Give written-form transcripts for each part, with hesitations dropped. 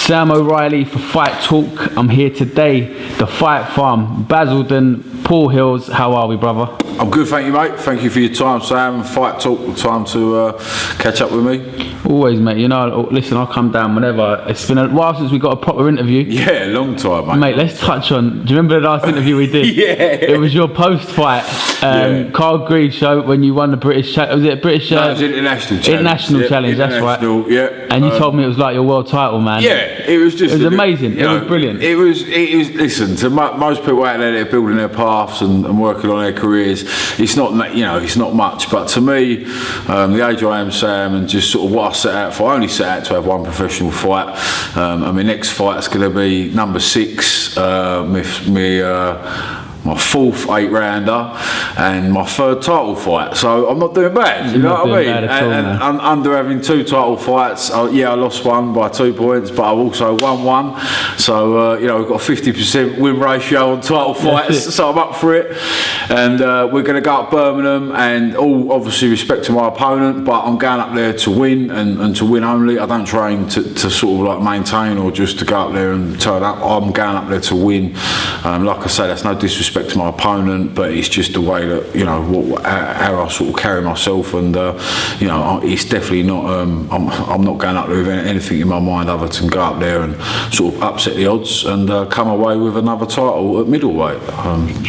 Sam O'Reilly for Fight Talk. I'm here today, the Fight Farm, Basildon, Paul Hilz. How are we, brother? I'm good, thank you, mate. Thank you for your time, Sam. Fight Talk, time to catch up with me. Always, mate. You know, listen, I'll come down whenever. It's been a while since we got a proper interview. Yeah, long time, mate. Mate, let's touch on. Do you remember the last interview we did? Yeah. It was your post-fight, Carl Greed show when you won the British. Was it British? No, it was International Challenge. International Challenge. That's right. Yeah. And you told me it was like your world title, man. Yeah, it was just. It was amazing. It was brilliant. It was. Listen, to most people out there, they're building their paths and working on their careers. It's not, it's not much. But to me, the age I am, Sam, and just sort of what I set out for. I only set out to have one professional fight. And my next fight's going to be number 6. My 4th 8-rounder and my 3rd title fight, so I'm not doing bad. You know what I mean? And under having 2 title fights, I lost one by 2 points, but I've also won one. So we've got a 50% win ratio on title fights, so I'm up for it. And we're going to go up Birmingham, and all obviously respect to my opponent, but I'm going up there to win and to win only. I don't train to sort of like maintain or just to go up there and turn up. I'm going up there to win. Like I say, that's no disrespect to my opponent, but it's just the way that how I sort of carry myself, and it's definitely not. I'm not going up there with anything in my mind other than go up there and sort of upset the odds and come away with another title at middleweight.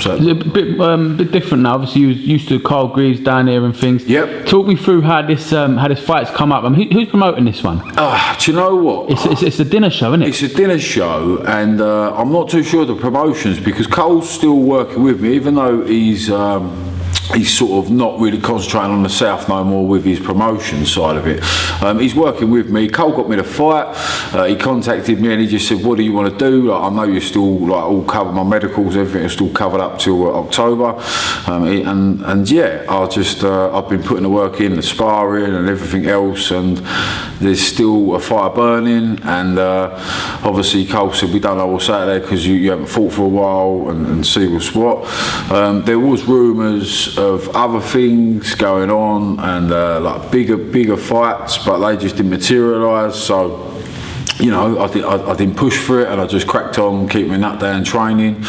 So it's a bit different now. Obviously, you was used to Carl Greaves down here and things. Yep. Talk me through how this fight's come up. Who's promoting this one? Do you know what? It's a dinner show, isn't it? It's a dinner show, and I'm not too sure of the promotions because Cole's still working with me, even though he's sort of not really concentrating on the South no more with his promotion side of it. He's working with me. Cole got me to fight. He contacted me and he just said, "What do you want to do? Like, I know you're still all covered, my medicals, everything is still covered up till October." I've been putting the work in, the sparring and everything else, and there's still a fire burning. And obviously Cole said, "We don't know what's out there because you haven't fought for a while and see what's what." There was rumours of other things going on and like bigger fights, but they just didn't materialise. So I didn't push for it, and I just cracked on, keeping my nut down training,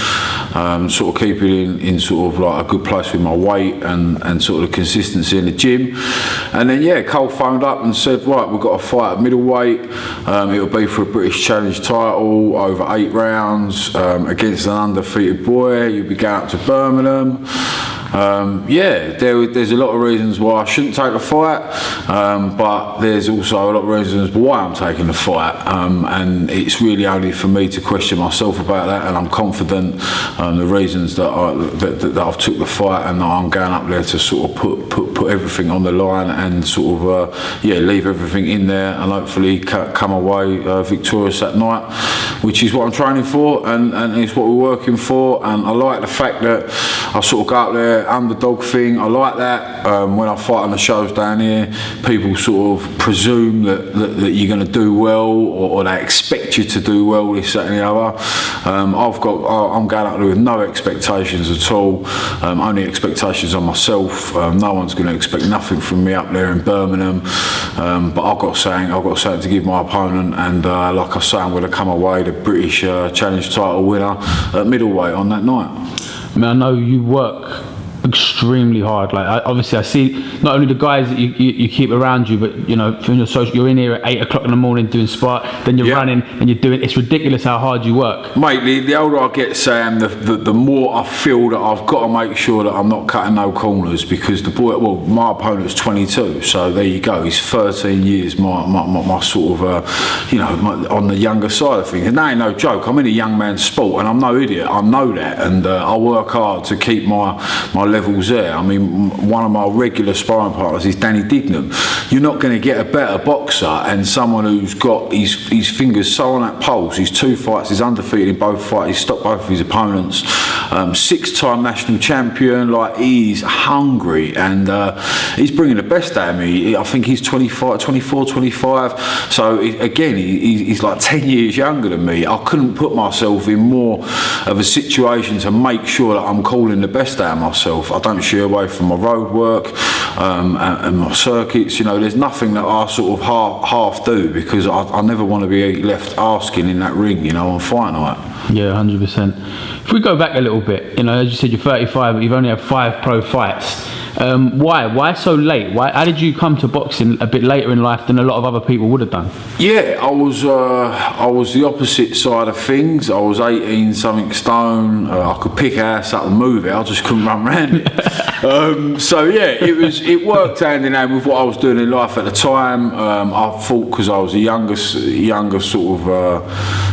sort of keeping in sort of like a good place with my weight and sort of the consistency in the gym. And then Cole phoned up and said, "Right, we've got a fight at middleweight. It'll be for a British Challenge title over 8 rounds against an undefeated boy. You'll be going up to Birmingham." There's a lot of reasons why I shouldn't take the fight, but there's also a lot of reasons why I'm taking the fight, and it's really only for me to question myself about that, and I'm confident the reasons that I've took the fight, and that I'm going up there to sort of put everything on the line and sort of leave everything in there and hopefully come away victorious that night, which is what I'm training for, and it's what we're working for. And I like the fact that I sort of go up there, underdog thing. I like that. When I fight on the shows down here, people sort of presume that you're going to do well, or they expect you to do well, this, that and the other. I'm going up there with no expectations at all, only expectations on myself. No one's going to expect nothing from me up there in Birmingham, but I've got something to give my opponent, and like I say, I'm going to come away the British Challenge title winner at middleweight on that night. I mean, I know you work extremely hard. Like, obviously I see not only the guys that you keep around you, but from your social, you're in here at 8 o'clock in the morning doing sport, then you're running and you're doing. It's ridiculous how hard you work, mate. The older I get, Sam, the more I feel that I've got to make sure that I'm not cutting no corners, because my opponent's 22, so there you go. He's 13 years my sort of on the younger side of things, and that ain't no joke. I'm in a young man's sport, and I'm no idiot. I know that, and I work hard to keep my levels there. I mean, one of my regular sparring partners is Danny Dignam. You're not going to get a better boxer and someone who's got his fingers so on that pulse. He's 2 fights, he's undefeated in both fights, he's stopped both of his opponents. 6-time national champion, like, he's hungry, and he's bringing the best out of me. I think he's 24, 25, so again, he's like 10 years younger than me. I couldn't put myself in more of a situation to make sure that I'm calling the best out of myself. I don't shy away from my road work. and my circuits. You know, there's nothing that I sort of half do, because I never want to be left asking in that ring, you know, on fight night. Yeah, 100%. If we go back a little bit, you know, as you said, you're 35, but you've only had 5 pro fights. Why so late? How did you come to boxing a bit later in life than a lot of other people would have done? Yeah, I was the opposite side of things. I was 18 something stone. I could pick ass up and move it. I just couldn't run around it. So yeah, it worked hand in hand with what I was doing in life at the time. I thought, because I was a younger sort of,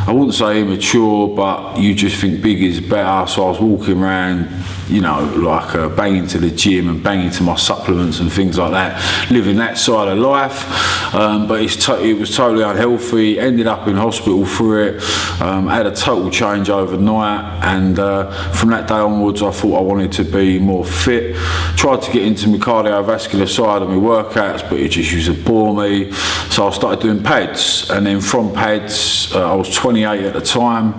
I wouldn't say immature, but you just think big is better. So I was walking around, you know, like banging to the gym and banging to my supplements and things like that, living that side of life. But it was totally unhealthy. Ended up in hospital for it. Had a total change overnight, and from that day onwards, I thought I wanted to be more fit. Tried to get into my cardiovascular side of my workouts, but it just used to bore me. So I started doing pads, and then from pads, I was 28 at the time.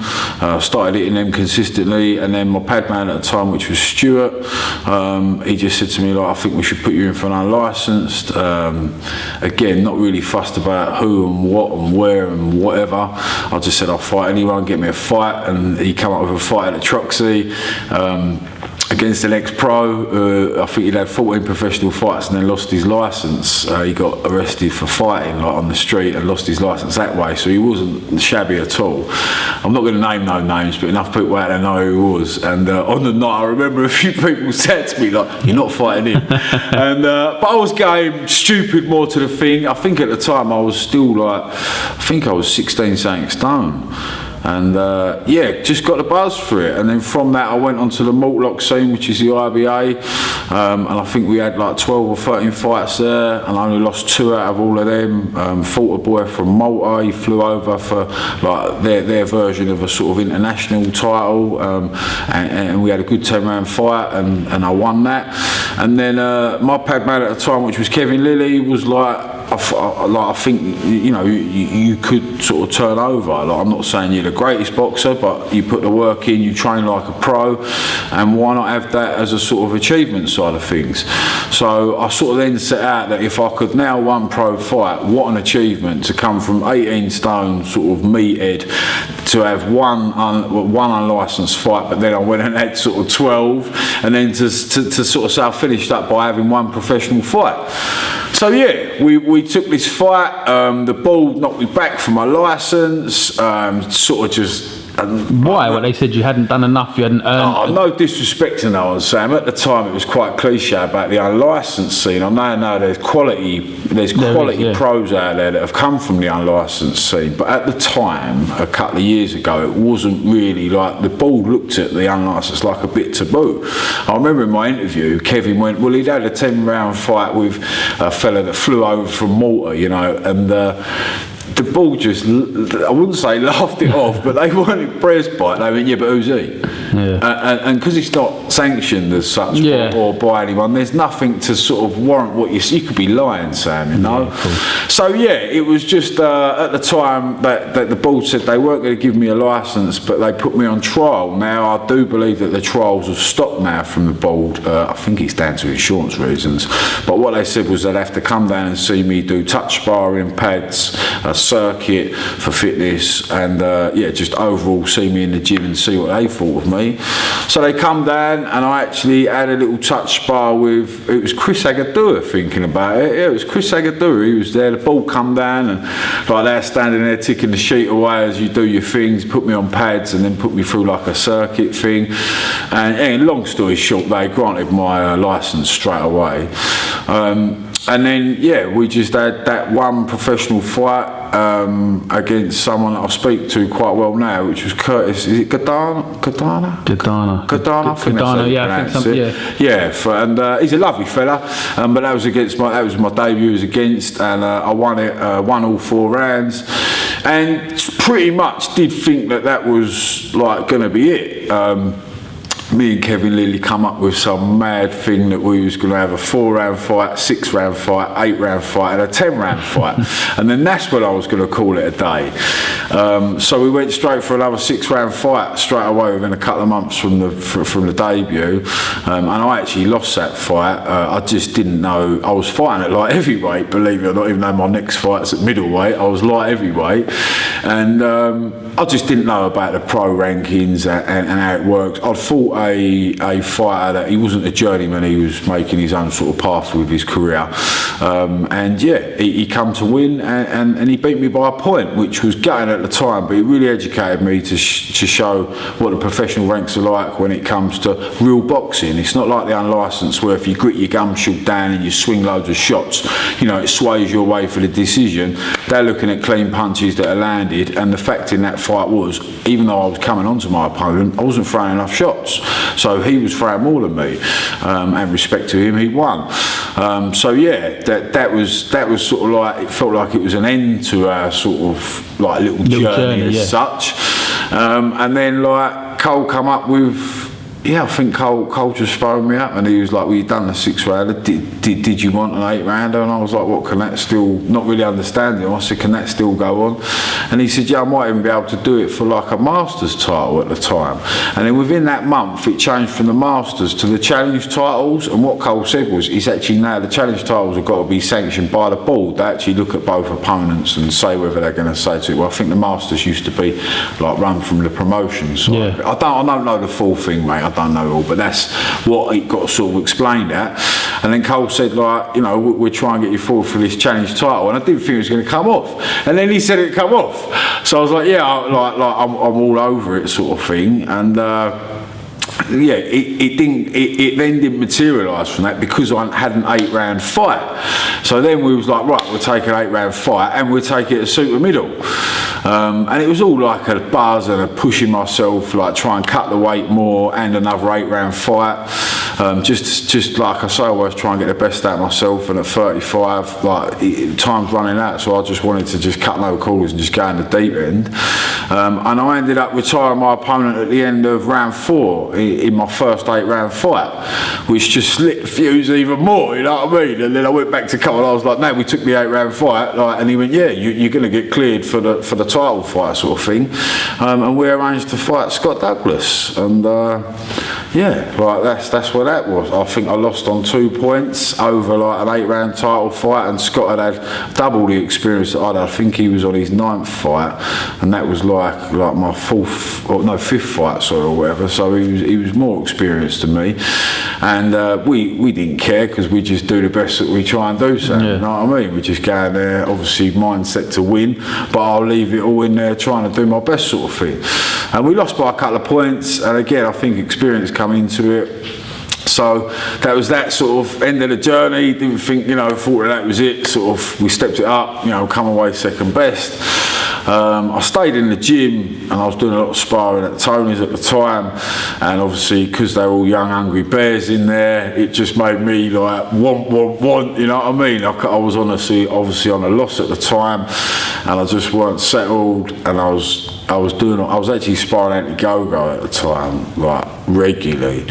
Started hitting them consistently, and then my pad man at the time, which was Stuart, he just said to me, like, I think we should put you in for an unlicensed. Again, not really fussed about who and what and where and whatever. I just said, I'll fight anyone, get me a fight, and he came up with a fight at the Troxy. Against an ex-pro. I think he'd had 14 professional fights and then lost his licence. He got arrested for fighting, like, on the street, and lost his licence that way, so he wasn't shabby at all. I'm not going to name no names, but enough people out there know who he was. And on the night, I remember a few people said to me, like, you're not fighting him. And but I was going stupid more to the thing. I think at the time I was still like, I think I was 16 something stone. And yeah, just got the buzz for it. And then from that, I went on to the Mortlock scene, which is the IBA, and I think we had like 12 or 13 fights there, and I only lost 2 out of all of them. Fought a boy from Malta. He flew over for like their version of a sort of international title, and we had a good 10-round fight, and I won that. And then my pad man at the time, which was Kevin Lilly, was like, I think, you know, you could sort of turn over. Like, I'm not saying you're the greatest boxer, but you put the work in, you train like a pro, and why not have that as a sort of achievement side of things? So I sort of then set out that if I could now one pro fight, what an achievement to come from 18 stone sort of meathead to have one unlicensed fight, but then I went and had sort of 12, and then to sort of say I finished up by having one professional fight. So yeah, we took this fight. The ball knocked me back from my licence. Sort of just. Why? Well, they said you hadn't done enough. You hadn't earned. Oh, no disrespect to no one, Sam. At the time, it was quite cliche about the unlicensed scene. I know there's quality pros out there that have come from the unlicensed scene, but at the time, a couple of years ago, it wasn't really like, the board looked at the unlicensed like a bit taboo. I remember in my interview, Kevin went, well, he'd had a 10-round fight with a fella that flew over from Malta, you know, and the ball just, I wouldn't say laughed it off, but they weren't impressed by it. They went, yeah, but who's he? Yeah. And because it's not sanctioned as such, yeah, or by anyone, there's nothing to sort of warrant what you could be lying, Sam, you know? Yeah, cool. So yeah, it was just at the time that the board said they weren't going to give me a licence, but they put me on trial. Now, I do believe that the trials have stopped now from the board. I think it's down to insurance reasons. But what they said was they'd have to come down and see me do touch sparring, pads, circuit for fitness, and yeah, just overall see me in the gym and see what they thought of me. So they come down, and I actually had a little touch spar with, it was Chris Agadua, thinking about it. Yeah, it was Chris Agadua. He was there. The ball come down, and like they're standing there ticking the sheet away as you do your things, put me on pads, and then put me through like a circuit thing. And long story short, they granted my licence straight away. And then, yeah, we just had that one professional fight against someone that I speak to quite well now, which was Curtis. Is it Gadana? I think that's it. Yeah, he's a lovely fella. But that was my debut. It was against, and I won it. Won all 4 rounds, and pretty much did think that was like going to be it. me and Kevin Lilly come up with some mad thing that we was going to have a 4-round fight, 6-round fight, 8-round fight and a 10-round fight. And then that's when I was going to call it a day. So we went straight for another 6-round fight straight away within a couple of months from the debut. And I actually lost that fight. I just didn't know. I was fighting at light heavyweight, believe it or not, even though my next fight's at middleweight. I was light heavyweight. And I just didn't know about the pro rankings and how it works. I'd fought a fighter that he wasn't a journeyman, he was making his own sort of path with his career. And yeah, he come to win and he beat me by a point, which was gutting at the time, but it really educated me to show what the professional ranks are like when it comes to real boxing. It's not like the unlicensed where if you grit your gum shield down and you swing loads of shots, you know, it sways your way for the decision. They're looking at clean punches that are landed, and the fact in that fight was, even though I was coming onto my opponent, I wasn't throwing enough shots. So he was throwing more than me, and respect to him, he won. So yeah, that was sort of like, it felt like it was an end to our sort of like little journey as such. And then like Cole come up with, I think Cole just phoned me up and he was like, well, you done the 6-rounder, did you want an 8-rounder? And I was like, what, can that still, not really understanding, I said, can that still go on? And he said, yeah, I might even be able to do it for like a Masters title at the time. And then within that month it changed from the Masters to the Challenge titles, and what Cole said was, it's actually now the Challenge titles have got to be sanctioned by the board. They actually look at both opponents and say whether they're going to say to it. Well, I think the Masters used to be like run from the promotion side. Yeah. I don't know the full thing, mate. I don't know all, but that's what it got sort of explained at. And then Cole said, like, you know, we're trying to get you forward for this Challenge title, and I didn't think it was going to come off. And then he said it'd come off, so I was like, yeah, I'm all over it, sort of thing. And yeah, it then didn't materialise from that because I had an 8-round fight. So then we was like, right, we'll take an 8-round fight and we'll take it to super middle. And it was all like a buzz and a pushing myself, like try and cut the weight more, and another 8-round fight. Just like I say, I always try and get the best out of myself, and at 35, like time's running out, so I just wanted to just cut no corners and just go in the deep end. And I ended up retiring my opponent at the end of round 4 in my first 8-round fight, which just lit the fuse even more, you know what I mean? And then I went back to Cole and I was like, no, we took the 8-round fight, like, and he went, yeah, you're going to get cleared for the title fight, sort of thing. And we arranged to fight Scott Douglas, and yeah, like that's what that was. I think I lost on 2 points over like an 8-round title fight, and Scott had double the experience that I had. I think he was on his 9th fight, and that was like my 5th fight, sorry, or whatever. So he was more experienced than me, and we didn't care because we just do the best that we try and do. So you know what I mean? We just go in there, obviously mindset to win, but I'll leave it all in there trying to do my best, sort of thing. And we lost by a couple of points, and again I think experience come into it. So that was that sort of end of the journey. Didn't think, you know, thought that was it. Sort of, we stepped it up, you know, come away second best. I stayed in the gym and I was doing a lot of sparring at Tony's at the time, and obviously because they were all young hungry bears in there, it just made me like want, you know what I mean? I was obviously on a loss at the time, and I just weren't settled, and I was actually sparring anti-go-go at the time, like regularly,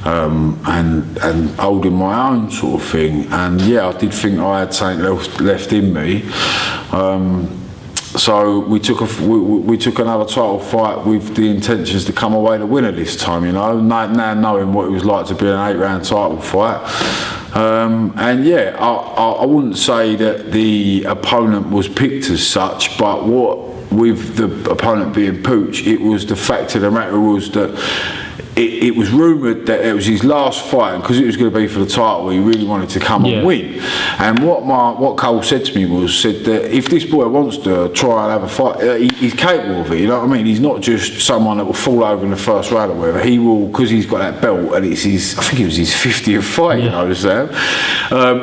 and holding my own, sort of thing. And yeah, I did think I had something left in me. So we took another title fight with the intentions to come away the winner this time, you know, now knowing what it was like to be an 8-round title fight. And yeah, I wouldn't say that the opponent was picked as such, but with the opponent being Pooch, it was the fact of the matter was that it was rumoured that it was his last fight, and because it was going to be for the title, he really wanted to come and win. And what Cole said to me said that if this boy wants to try and have a fight, he's capable of it, you know what I mean? He's not just someone that will fall over in the first round or whatever. He will, because he's got that belt, and it's I think it was his 50th fight, you know, Sam.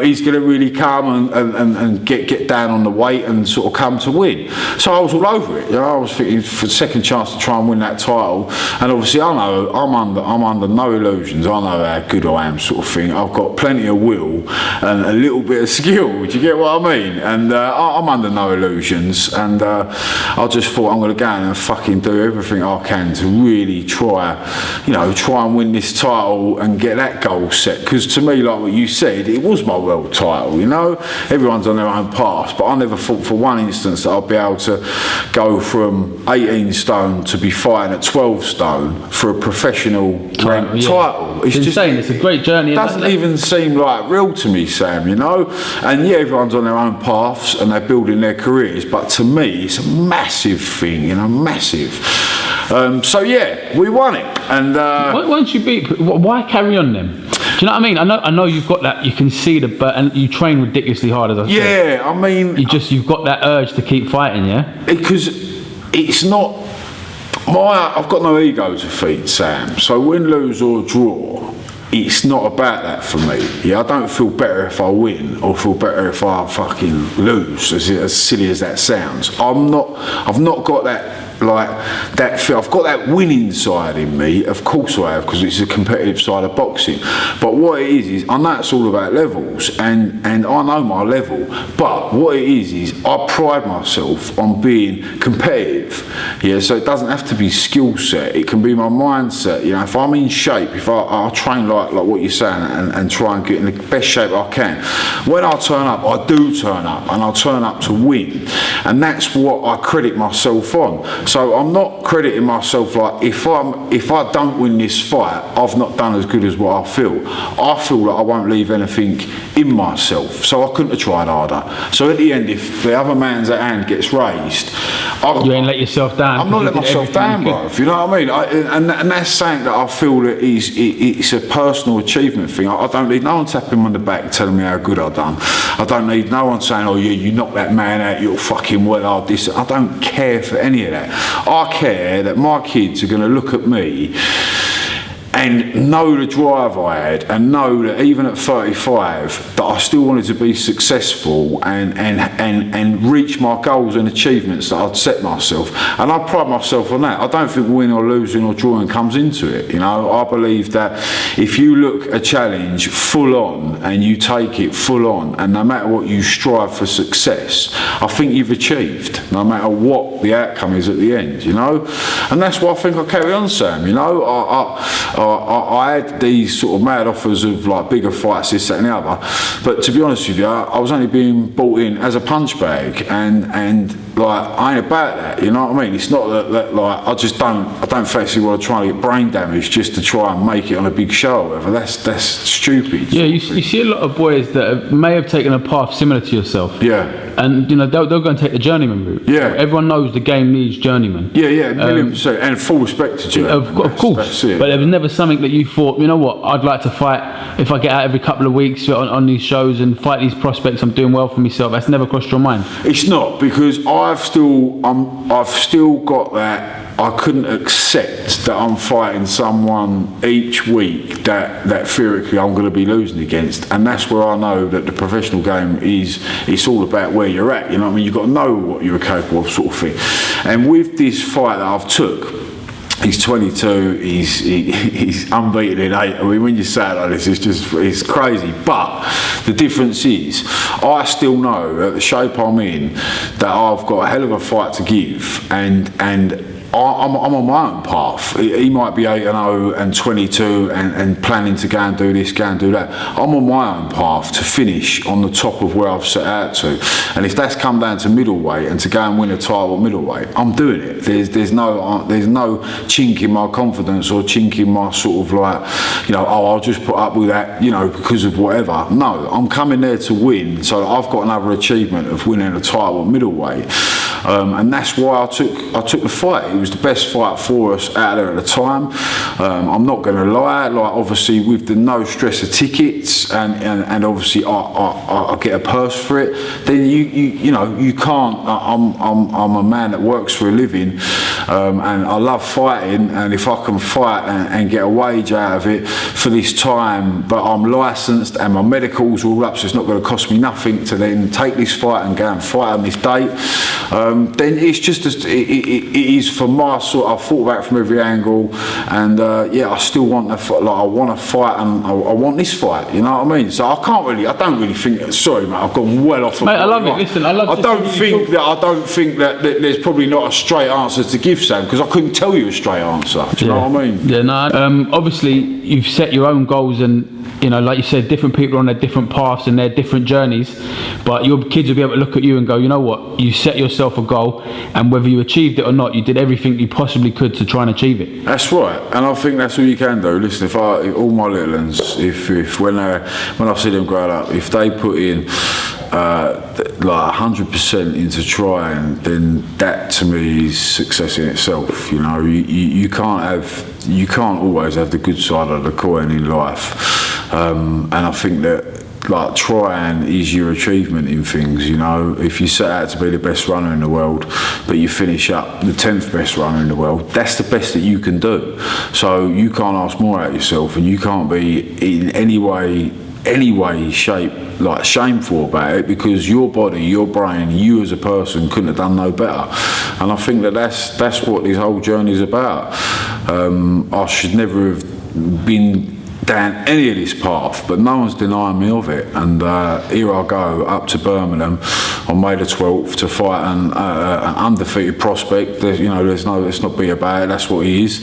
He's going to really come and get down on the weight and sort of come to win. So I was all over it, you know. I was thinking for the second chance to try and win that title, and obviously I'm I'm under no illusions. I know how good I am, sort of thing. I've got plenty of will and a little bit of skill. Do you get what I mean? And I'm under no illusions. And I just thought I'm going to go in and fucking do everything I can to really try and win this title and get that goal set. Because to me, like what you said, it was my world title. You know, everyone's on their own path, but I never thought for one instance that I'd be able to go from 18 stone to be fighting at 12 stone for a professional ranked title. It's insane. It's a great journey. It doesn't even seem like real to me, Sam, you know? And yeah, everyone's on their own paths and they're building their careers, but to me, it's a massive thing, you know, massive. So yeah, we won it. And once you beat, why carry on then? Do you know what I mean? I know you've got that. You can see and you train ridiculously hard, as I said. Yeah, I mean, you've got that urge to keep fighting, yeah. Because it's not I've got no ego to feed, Sam. So win, lose or draw, it's not about that for me. Yeah, I don't feel better if I win or feel better if I fucking lose. As silly as that sounds, I've not got that. Like that feel, I've got that winning side in me, of course I have, because it's a competitive side of boxing. But what it is I know it's all about levels, and I know my level. But what it is I pride myself on being competitive. Yeah, so it doesn't have to be skill set. It can be my mindset. You know, if I'm in shape, if I train like what you're saying, and try and get in the best shape I can. When I turn up, I do turn up, and I turn up to win, and that's what I credit myself on. So I'm not crediting myself like if I don't win this fight, I've not done as good as what I feel. I feel that I won't leave anything in myself, so I couldn't have tried harder. So at the end, if the other man's hand gets raised, you ain't let yourself down. I'm not letting myself down, bro. If you know what I mean. And that's saying that I feel that it's a personal achievement thing. I don't need no one tapping me on the back telling me how good I've done. I don't need no one saying, oh yeah, you knocked that man out, you're fucking well hard this. I don't care for any of that. I care that my kids are going to look at me and know the drive I had, and know that even at 35 that I still wanted to be successful and reach my goals and achievements that I'd set myself. And I pride myself on that. I don't think winning or losing or drawing comes into it. You know, I believe that if you look a challenge full on and you take it full on, and no matter what you strive for success, I think you've achieved, no matter what the outcome is at the end, you know. And that's why I think I carry on, Sam. You know, I had these sort of mad offers of like bigger fights, this, that and the other, but to be honest with you, I was only being brought in as a punch bag, and like I ain't about that, you know what I mean? It's not that like I don't fancy want to try and get brain damage just to try and make it on a big show or whatever. That's stupid. Yeah, you see a lot of boys that may have taken a path similar to yourself. Yeah. And you know they'll go and take the journeyman route. Yeah. So everyone knows the game needs journeyman. Yeah, 1,000,000%, and full respect to you. Of course. That's it. But there was never something that you thought, you know what, I'd like to fight if I get out every couple of weeks on these shows and fight these prospects. I'm doing well for myself. That's never crossed your mind. It's not, because I've still got that. I couldn't accept that I'm fighting someone each week that theoretically I'm going to be losing against, and that's where I know that the professional game it's all about where you're at. You know what I mean? You've got to know what you're capable of, sort of thing. And with this fight that I've took, he's 22, he's unbeaten in 8. I mean, when you say it like this, it's crazy. But the difference is, I still know at the shape I'm in that I've got a hell of a fight to give, and I'm on my own path. He might be 8-0 and 22 and planning to go and do this, go and do that. I'm on my own path to finish on the top of where I've set out to. And if that's come down to middleweight and to go and win a title at middleweight, I'm doing it. There's no chink in my confidence or chink in my sort of like, you know, oh, I'll just put up with that, you know, because of whatever. No, I'm coming there to win, so I've got another achievement of winning a title at middleweight. And that's why I took the fight. It was the best fight for us out there at the time. I'm not going to lie. Like obviously with the no stress of tickets and obviously I get a purse for it. Then you know you can't. I'm a man that works for a living, and I love fighting. And if I can fight and get a wage out of it for this time, but I'm licensed and my medicals are all up, so it's not going to cost me nothing to then take this fight and go and fight on this date. then it's just it is for my sort. I've thought about it from every angle, and I still want to I want to fight, and I want this fight. You know what I mean? So I don't really think. Sorry, mate, I've gone well off. Mate, I love it. Listen, I don't think that there's probably not a straight answer to give, Sam, because I couldn't tell you a straight answer. Do you know what I mean? Yeah, no. Obviously, you've set your own goals, and like you said, different people are on their different paths and their different journeys. But your kids will be able to look at you and go, you know what? You set yourself a goal, and whether you achieved it or not, you did everything you possibly could to try and achieve it. That's right, and I think that's all you can do. Listen, if all my little ones, if when I see them growing up, if they put in like 100% into trying, then that to me is success in itself. You can't always have the good side of the coin in life, and I think that like trying is your achievement in things. If you set out to be the best runner in the world, but you finish up the 10th best runner in the world, that's the best that you can do. So you can't ask more out of yourself, and you can't be in any way, shape, like shameful about it, because your body, your brain, you as a person couldn't have done no better. And I think that's what this whole journey is about. I should never have been down any of this path, but no one's denying me of it, and here I go up to Birmingham on May the 12th to fight an undefeated prospect. Let's not be about it. That's what he is.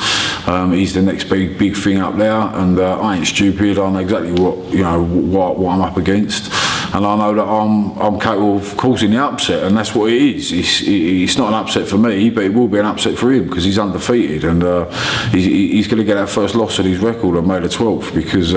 He's the next big thing up there, and I ain't stupid. I know exactly what I'm up against, and I know that I'm capable of causing the upset, and that's what it is. It's not an upset for me, but it will be an upset for him because he's undefeated, and he's going to get that first loss of his record on May the 12th. Because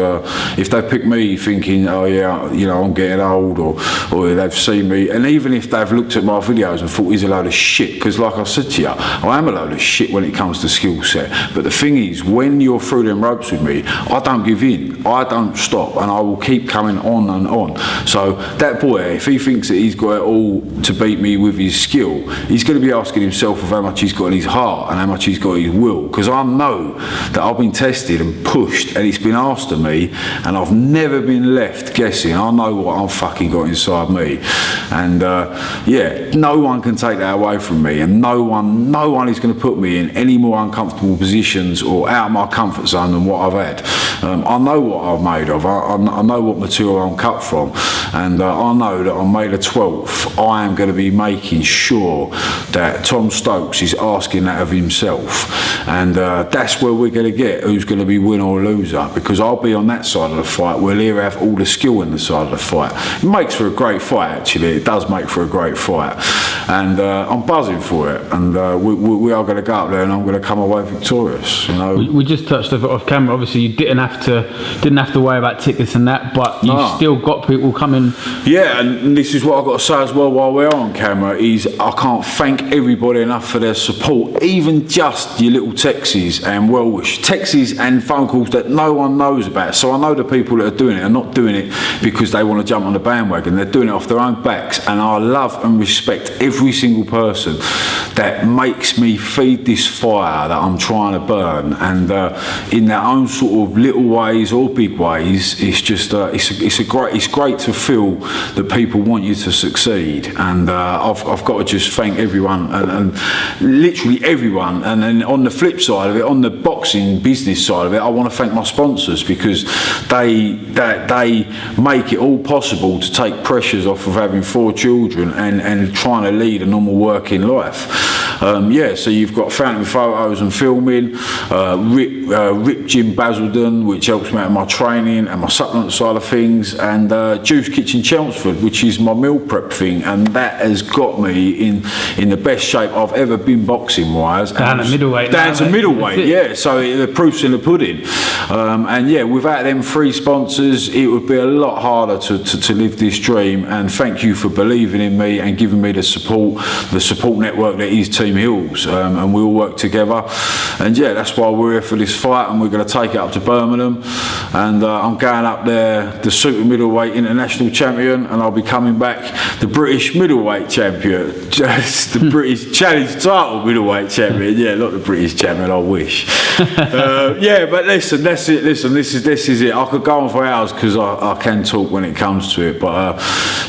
if they pick me thinking, oh yeah, I'm getting old, or they've seen me, and even if they've looked at my videos and thought he's a load of shit, because like I said to you, I am a load of shit when it comes to skill set. But the thing is, when you're through them ropes with me, I don't give in, I don't stop, and I will keep coming on and on. So that boy, if he thinks that he's got it all to beat me with his skill, he's going to be asking himself of how much he's got in his heart and how much he's got in his will. Because I know that I've been tested and pushed, and it's been asked of me, and I've never been left guessing. I know what I've fucking got inside me, and no one can take that away from me, and no one is going to put me in any more uncomfortable positions or out of my comfort zone than what I've had. I know what I'm made of. I know what material I'm cut from, and I know that on May the 12th I am going to be making sure that Tom Stokes is asking that of himself, and that's where we're going to get who's going to be winner or loser, because I'll be on that side of the fight. We'll here have all the skill in the side of the fight. It makes for a great fight, actually. It does make for a great fight, and I'm buzzing for it, and we are going to go up there, and I'm going to come away victorious. We just touched off camera. Obviously, you didn't have to worry about tickets and that, but you still got people coming. Yeah, and this is what I've got to say as well while we're on camera, is I can't thank everybody enough for their support, even just your little texts and texts and phone calls that no one knows about. So I know the people that are doing it are not doing it because they want to jump on the bandwagon. They're doing it off their own backs, and I love and respect every single person that makes me feed this fire that I'm trying to burn, and in their own sort of little ways or big ways, it's just it's great to feel that people want you to succeed, and I've got to just thank everyone, and literally everyone. And then on the flip side of it, on the boxing business side of it, I want to thank my sponsors, because they make it all possible to take pressures off of having 4 children and trying to lead a normal working life. So you've got Fountain Photos and Filming, Rip Jim Basildon, which helps me out in my training and my supplement side of things, and Juice Kitchen Chelmsford, which is my meal prep thing, and that has got me in the best shape I've ever been boxing wise. Down to middleweight. Down to middleweight, yeah. So the proof's in the pudding. Without them 3 sponsors, it would be a lot harder to live this dream. And thank you for believing in me and giving me the support network that is Team Hilz, and we all work together. And that's why we're here for this fight, and we're going to take it up to Birmingham. And I'm going up there, the super middleweight international champion, and I'll be coming back the British middleweight champion, just the British challenge title middleweight champion. Yeah, not the British champion, I wish. Yeah, but listen, that's it. Listen, this is it. I could go on for hours because I can talk when it comes to it. But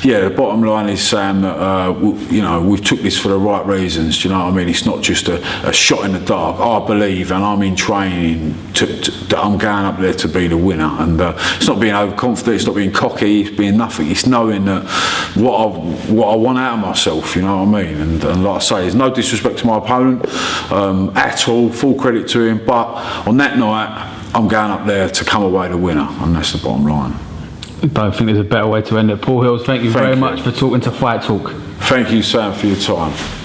yeah, the bottom line is, Sam, that we've took this for the right reasons. Do you know what I mean? It's not just a shot in the dark. I believe, and I'm in training that I'm going up there to be the winner. And it's not being overconfident. It's not being cocky. It's being nothing. It's knowing that what I want out of myself. You know what I mean? And like I say, there's no disrespect to my opponent at all. Full credit to him. But on that night, I'm going up there to come away the winner, and that's the bottom line. I don't think there's a better way to end it. Paul Hilz, thank you very much for talking to Fight Talk. Thank you, Sam, for your time.